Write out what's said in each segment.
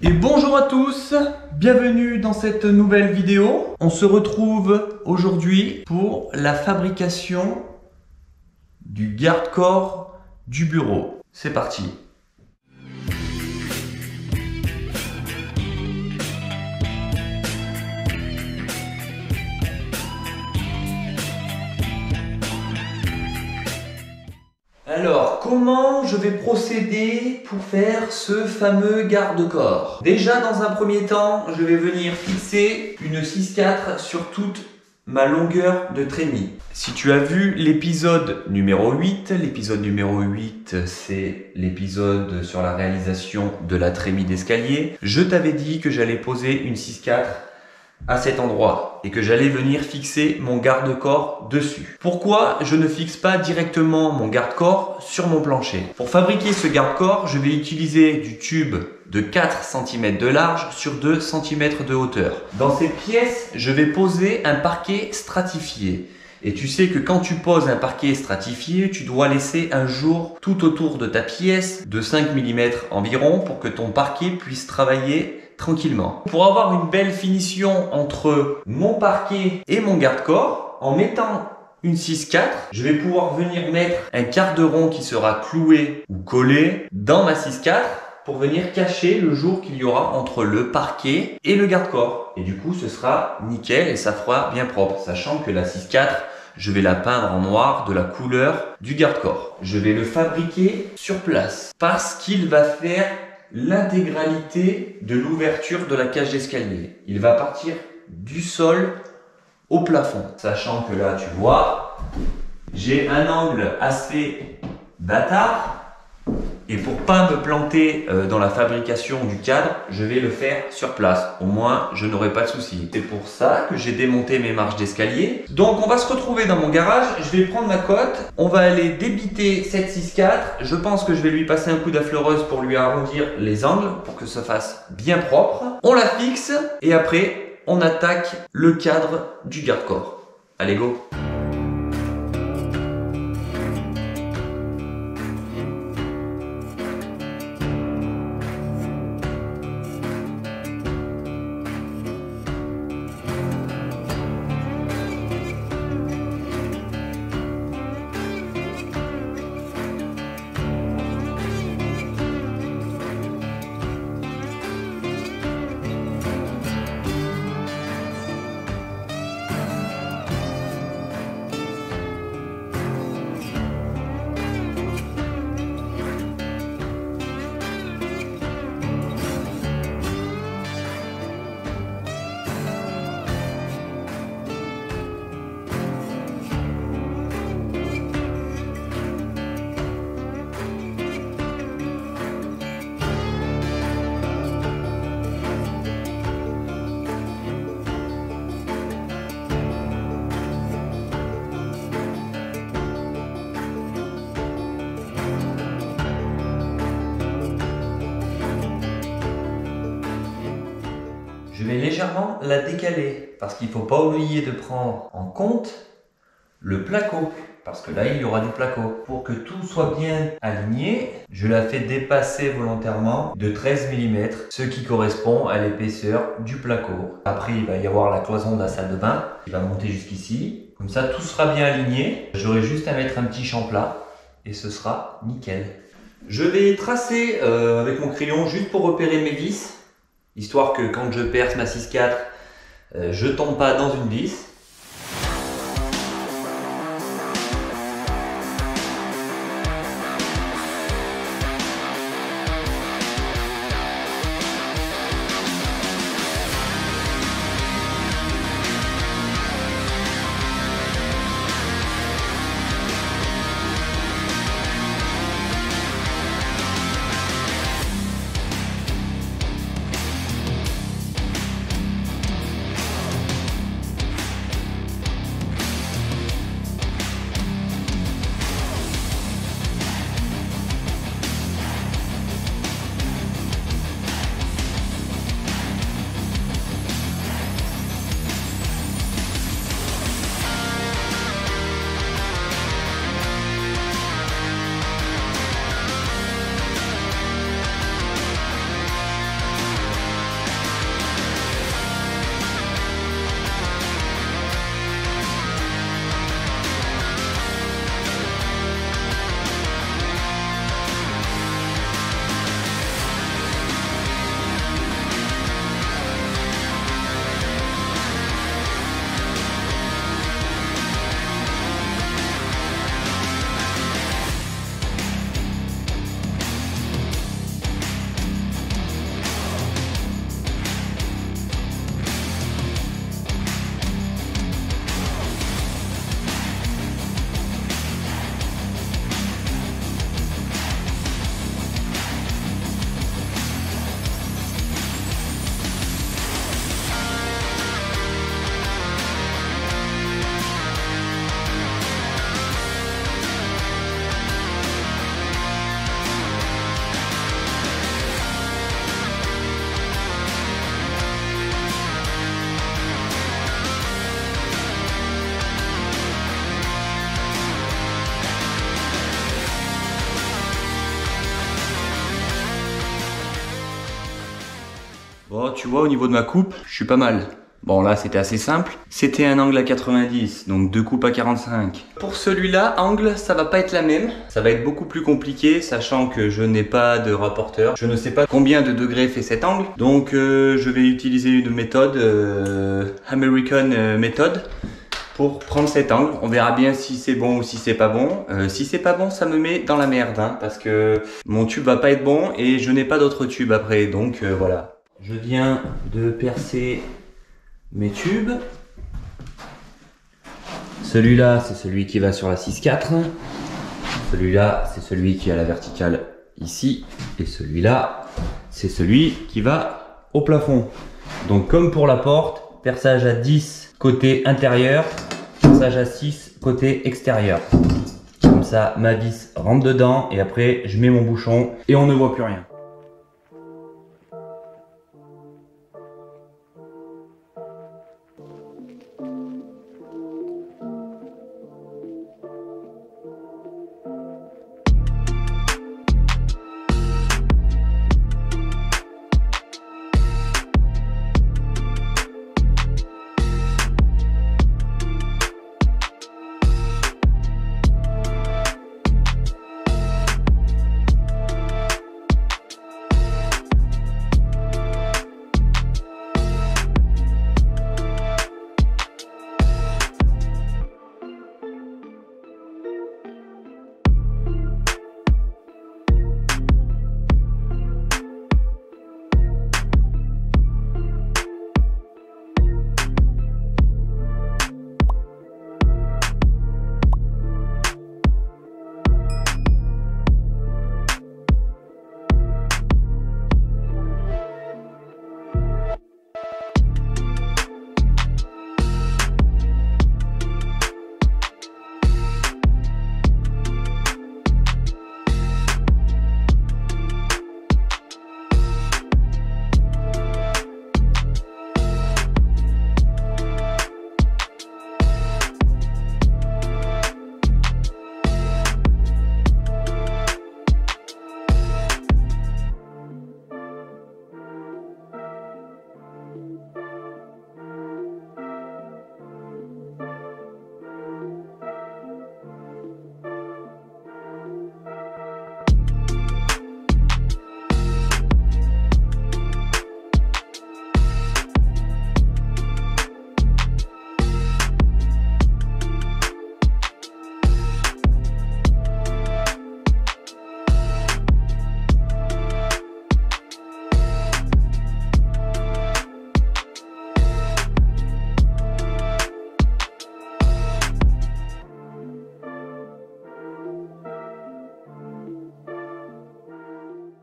Et bonjour à tous, bienvenue dans cette nouvelle vidéo. On se retrouve aujourd'hui pour la fabrication du garde-corps du bureau. C'est parti. Alors, comment je vais procéder pour faire ce fameux garde-corps? Déjà, dans un premier temps, je vais venir fixer une 6/4 sur toute ma longueur de trémie. Si tu as vu l'épisode numéro 8, c'est l'épisode sur la réalisation de la trémie d'escalier, je t'avais dit que j'allais poser une 6/4 à cet endroit et que j'allais venir fixer mon garde-corps dessus. Pourquoi je ne fixe pas directement mon garde-corps sur mon plancher? Pour fabriquer ce garde-corps, je vais utiliser du tube de 4 cm de large sur 2 cm de hauteur. Dans cette pièce, je vais poser un parquet stratifié. Et tu sais que quand tu poses un parquet stratifié, tu dois laisser un jour tout autour de ta pièce de 5 mm environ pour que ton parquet puisse travailler tranquillement. Pour avoir une belle finition entre mon parquet et mon garde-corps, en mettant une 6/4, je vais pouvoir venir mettre un quart de rond qui sera cloué ou collé dans ma 6/4 pour venir cacher le jour qu'il y aura entre le parquet et le garde-corps. Et du coup, ce sera nickel et ça fera bien propre, sachant que la 6/4, je vais la peindre en noir de la couleur du garde-corps. Je vais le fabriquer sur place parce qu'il va faire l'intégralité de l'ouverture de la cage d'escalier. Il va partir du sol au plafond. Sachant que là, tu vois, j'ai un angle assez bâtard. Et pour pas me planter dans la fabrication du cadre, je vais le faire sur place. Au moins, je n'aurai pas de soucis. C'est pour ça que j'ai démonté mes marches d'escalier. Donc, on va se retrouver dans mon garage. Je vais prendre ma cotte. On va aller débiter cette 6/4. Je pense que je vais lui passer un coup d'affleureuse pour lui arrondir les angles, pour que ça fasse bien propre. On la fixe et après, on attaque le cadre du garde-corps. Allez, go! Je vais légèrement la décaler parce qu'il ne faut pas oublier de prendre en compte le placo. Parce que là, il y aura du placo. Pour que tout soit bien aligné, je la fais dépasser volontairement de 13 mm, ce qui correspond à l'épaisseur du placo. Après, il va y avoir la cloison de la salle de bain qui va monter jusqu'ici. Comme ça, tout sera bien aligné. J'aurai juste à mettre un petit champ plat et ce sera nickel. Je vais tracer avec mon crayon juste pour repérer mes vis. Histoire que quand je perce ma 6/4, je ne tombe pas dans une vis. Bon, tu vois, au niveau de ma coupe, je suis pas mal. Bon, là, c'était assez simple. C'était un angle à 90, donc 2 coupes à 45. Pour celui-là, angle, ça va pas être la même. Ça va être beaucoup plus compliqué, sachant que je n'ai pas de rapporteur. Je ne sais pas combien de degrés fait cet angle. Donc, je vais utiliser une méthode, American Method, pour prendre cet angle. On verra bien si c'est bon ou si c'est pas bon. Si c'est pas bon, ça me met dans la merde, hein, parce que mon tube va pas être bon et je n'ai pas d'autre tube après. Donc, voilà. Je viens de percer mes tubes. Celui-là, c'est celui qui va sur la 6.4. Celui-là, c'est celui qui a la verticale ici. Et celui-là, c'est celui qui va au plafond. Donc comme pour la porte, perçage à 10 côté intérieur, perçage à 6 côté extérieur. Comme ça, ma vis rentre dedans et après, je mets mon bouchon et on ne voit plus rien.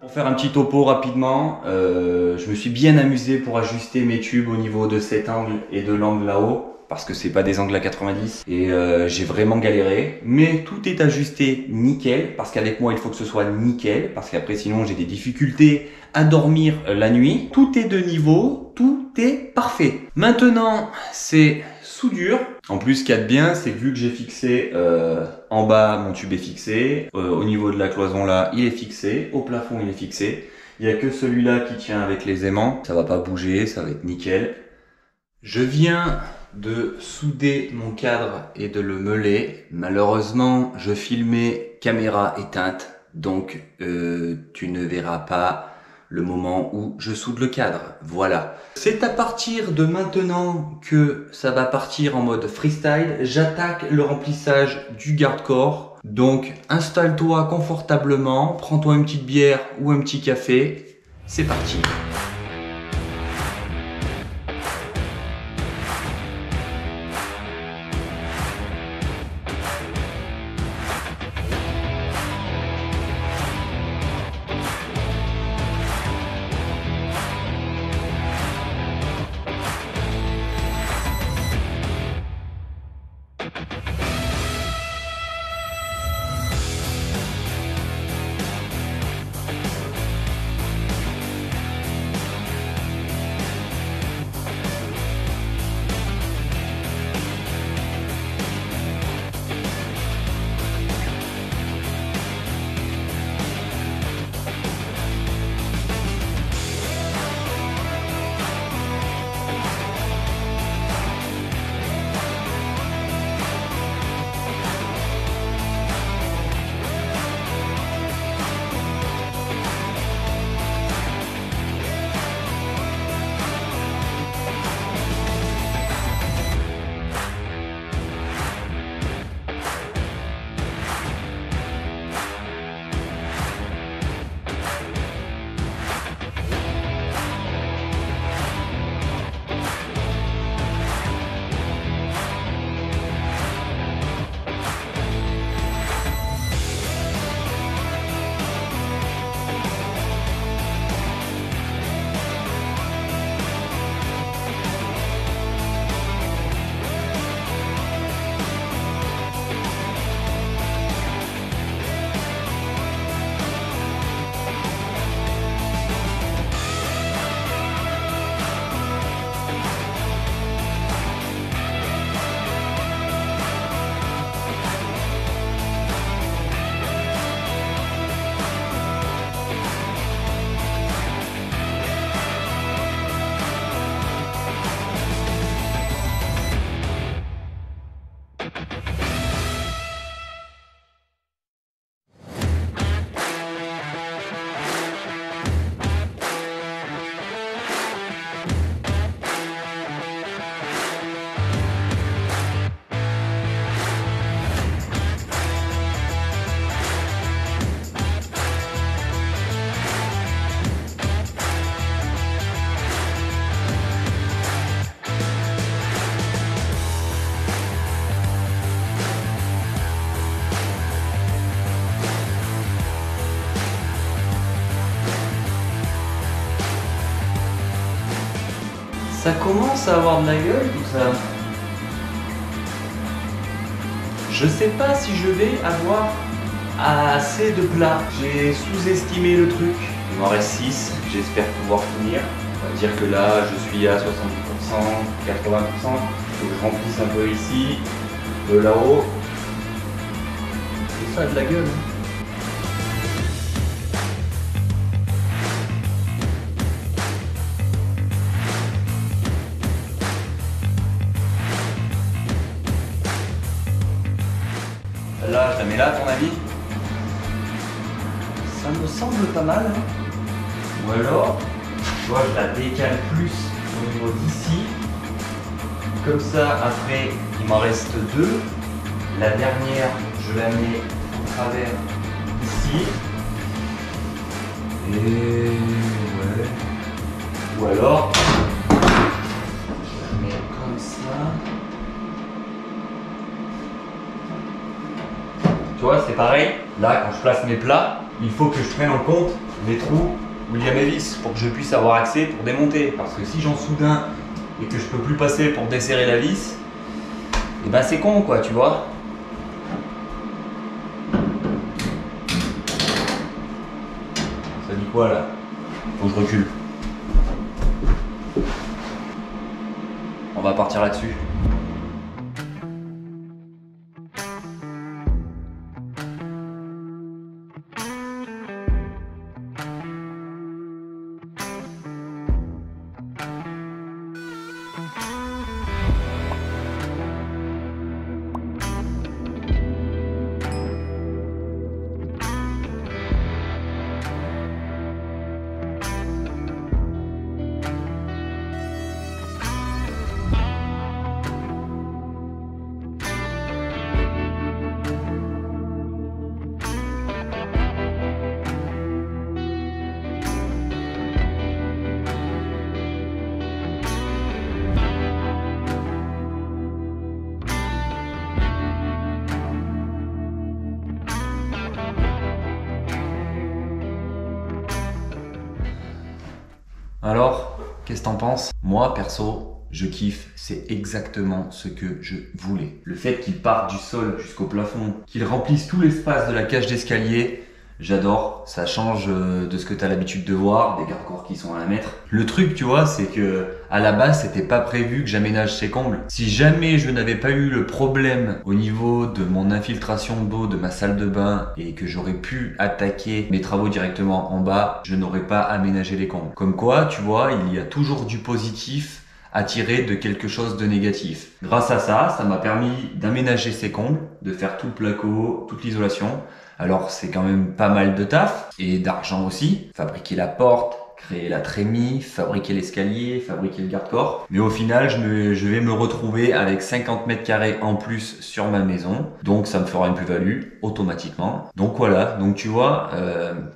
Pour faire un petit topo rapidement, je me suis bien amusé pour ajuster mes tubes au niveau de cet angle et de l'angle là-haut, parce que c'est pas des angles à 90 et j'ai vraiment galéré, mais tout est ajusté nickel, parce qu'avec moi il faut que ce soit nickel, parce qu'après sinon j'ai des difficultés à dormir la nuit. Tout est de niveau, tout est parfait. Maintenant c'est soudure. En plus, ce qu'il y a de bien, c'est que vu que j'ai fixé en bas, mon tube est fixé. Au niveau de la cloison là, il est fixé. Au plafond, il est fixé. Il n'y a que celui-là qui tient avec les aimants. Ça va pas bouger, ça va être nickel. Je viens de souder mon cadre et de le meuler. Malheureusement, je filmais caméra éteinte. Donc, tu ne verras pas le moment où je soude le cadre. Voilà. C'est à partir de maintenant que ça va partir en mode freestyle. J'attaque le remplissage du garde-corps. Donc, installe-toi confortablement, prends-toi une petite bière ou un petit café. C'est parti. Ça commence à avoir de la gueule tout ça. Je sais pas si je vais avoir assez de plats. J'ai sous-estimé le truc. Il m'en reste 6, j'espère pouvoir finir. On va dire que là je suis à 70%, 80%. Il faut que je remplisse un peu ici, un peu là-haut. Et ça a de la gueule. Là, je la mets là, à ton avis? Ça me semble pas mal. Ou alors, tu vois, je la décale plus au niveau d'ici. Comme ça, après, il m'en reste 2. La dernière, je la mets au travers ici. Et ouais. Ou alors, je la mets comme ça. Tu vois, c'est pareil. Là, quand je place mes plats, il faut que je prenne en compte les trous où il y a mes vis pour que je puisse avoir accès pour démonter. Parce que si j'en soude un et que je peux plus passer pour desserrer la vis, et ben c'est con quoi, tu vois. Ça dit quoi là? Faut que je recule. On va partir là-dessus. Alors, qu'est-ce que t'en penses? Moi, perso, je kiffe. C'est exactement ce que je voulais. Le fait qu'il parte du sol jusqu'au plafond, qu'il remplisse tout l'espace de la cage d'escalier, j'adore. Ça change de ce que t'as l'habitude de voir, des garde-corps qui sont à 1 mètre. Le truc, tu vois, c'est que à la base, c'était pas prévu que j'aménage ces combles. Si jamais je n'avais pas eu le problème au niveau de mon infiltration d'eau de ma salle de bain et que j'aurais pu attaquer mes travaux directement en bas, je n'aurais pas aménagé les combles. Comme quoi, tu vois, il y a toujours du positif à tirer de quelque chose de négatif. Grâce à ça, ça m'a permis d'aménager ces combles, de faire tout le placo, toute l'isolation. Alors c'est quand même pas mal de taf et d'argent aussi. Fabriquer la porte, créer la trémie, fabriquer l'escalier, fabriquer le garde-corps. Mais au final, je vais me retrouver avec 50 mètres carrés en plus sur ma maison. Donc ça me fera une plus-value automatiquement. Donc voilà, donc tu vois,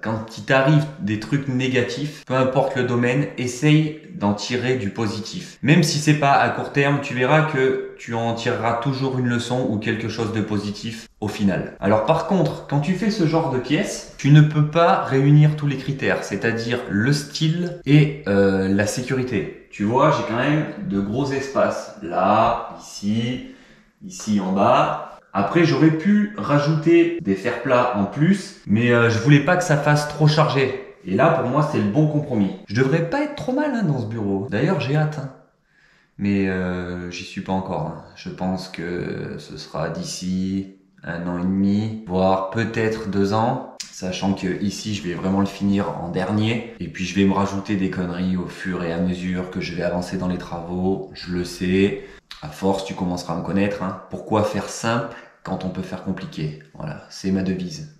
quand il t'arrive des trucs négatifs, peu importe le domaine, essaye d'en tirer du positif. Même si c'est pas à court terme, tu verras que tu en tireras toujours une leçon ou quelque chose de positif au final. Alors par contre, quand tu fais ce genre de pièces, tu ne peux pas réunir tous les critères, c'est-à-dire le style et la sécurité. Tu vois, j'ai quand même de gros espaces. Là, ici en bas. Après, j'aurais pu rajouter des fers plats en plus, mais je voulais pas que ça fasse trop chargé. Et là, pour moi, c'est le bon compromis. Je devrais pas être trop mal dans ce bureau. D'ailleurs, j'ai hâte. Mais j'y suis pas encore. Je pense que ce sera d'ici 1 an et demi, voire peut-être 2 ans. Sachant que ici, je vais vraiment le finir en dernier. Et puis, je vais me rajouter des conneries au fur et à mesure que je vais avancer dans les travaux. Je le sais. À force, tu commenceras à me connaître. Pourquoi faire simple quand on peut faire compliqué? Voilà, c'est ma devise.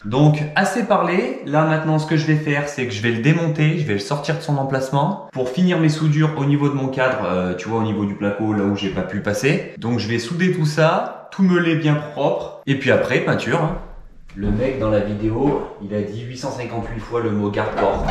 Donc, assez parlé. Là, maintenant, ce que je vais faire, c'est que je vais le démonter, je vais le sortir de son emplacement pour finir mes soudures au niveau de mon cadre, tu vois, au niveau du placo, là où j'ai pas pu passer. Donc, je vais souder tout ça, tout meuler bien propre. Et puis après, peinture. Le mec, dans la vidéo, il a dit 858 fois le mot garde-corps.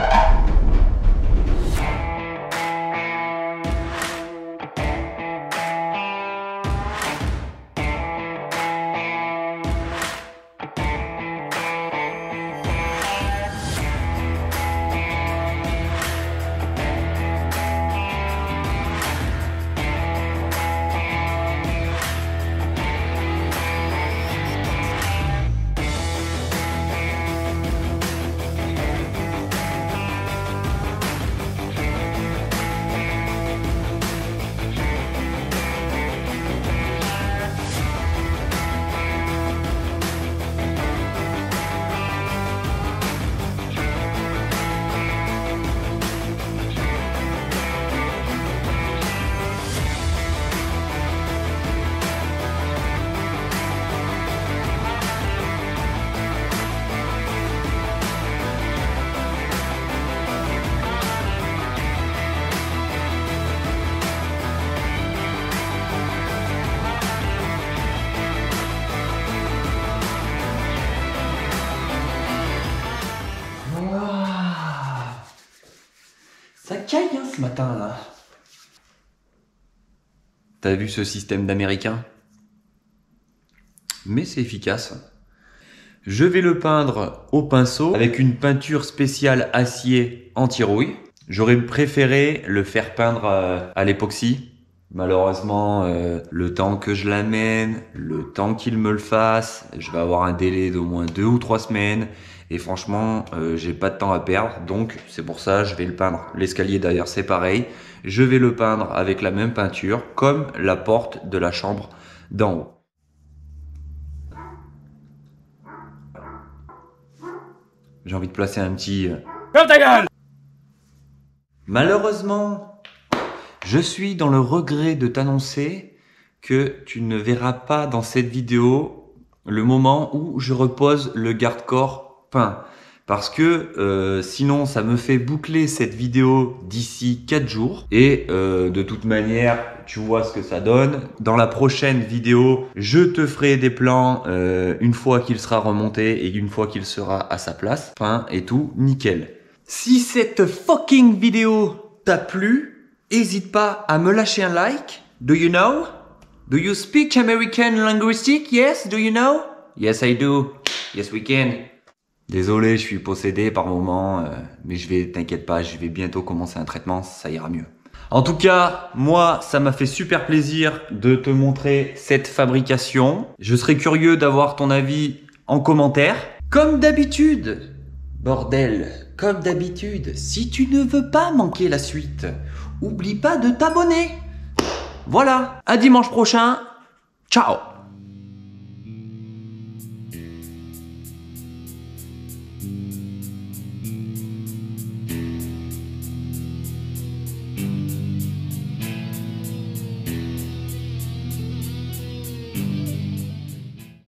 Ça caille hein, ce matin là. T'as vu ce système d'américain? Mais c'est efficace. Je vais le peindre au pinceau avec une peinture spéciale acier anti-rouille. J'aurais préféré le faire peindre à l'époxy. Malheureusement, le temps que je l'amène, le temps qu'il me le fasse, je vais avoir un délai d'au moins 2 ou 3 semaines. Et franchement, j'ai pas de temps à perdre. Donc, c'est pour ça, je vais le peindre. L'escalier d'ailleurs, c'est pareil. Je vais le peindre avec la même peinture, comme la porte de la chambre d'en haut. J'ai envie de placer un petit... Ferme ta gueule! Malheureusement, je suis dans le regret de t'annoncer que tu ne verras pas dans cette vidéo le moment où je repose le garde-corps peint. Parce que sinon, ça me fait boucler cette vidéo d'ici 4 jours. Et de toute manière, tu vois ce que ça donne. Dans la prochaine vidéo, je te ferai des plans une fois qu'il sera remonté et une fois qu'il sera à sa place. Peint et tout, nickel. Si cette fucking vidéo t'a plu, n'hésite pas à me lâcher un like. Do you know? Do you speak American linguistic? Yes, do you know? Yes, I do. Yes, we can. Désolé, je suis possédé par moment, mais t'inquiète pas, je vais bientôt commencer un traitement, ça ira mieux. En tout cas, moi, ça m'a fait super plaisir de te montrer cette fabrication. Je serais curieux d'avoir ton avis en commentaire. Comme d'habitude, bordel, comme d'habitude, si tu ne veux pas manquer la suite, oublie pas de t'abonner. Voilà, à dimanche prochain. Ciao!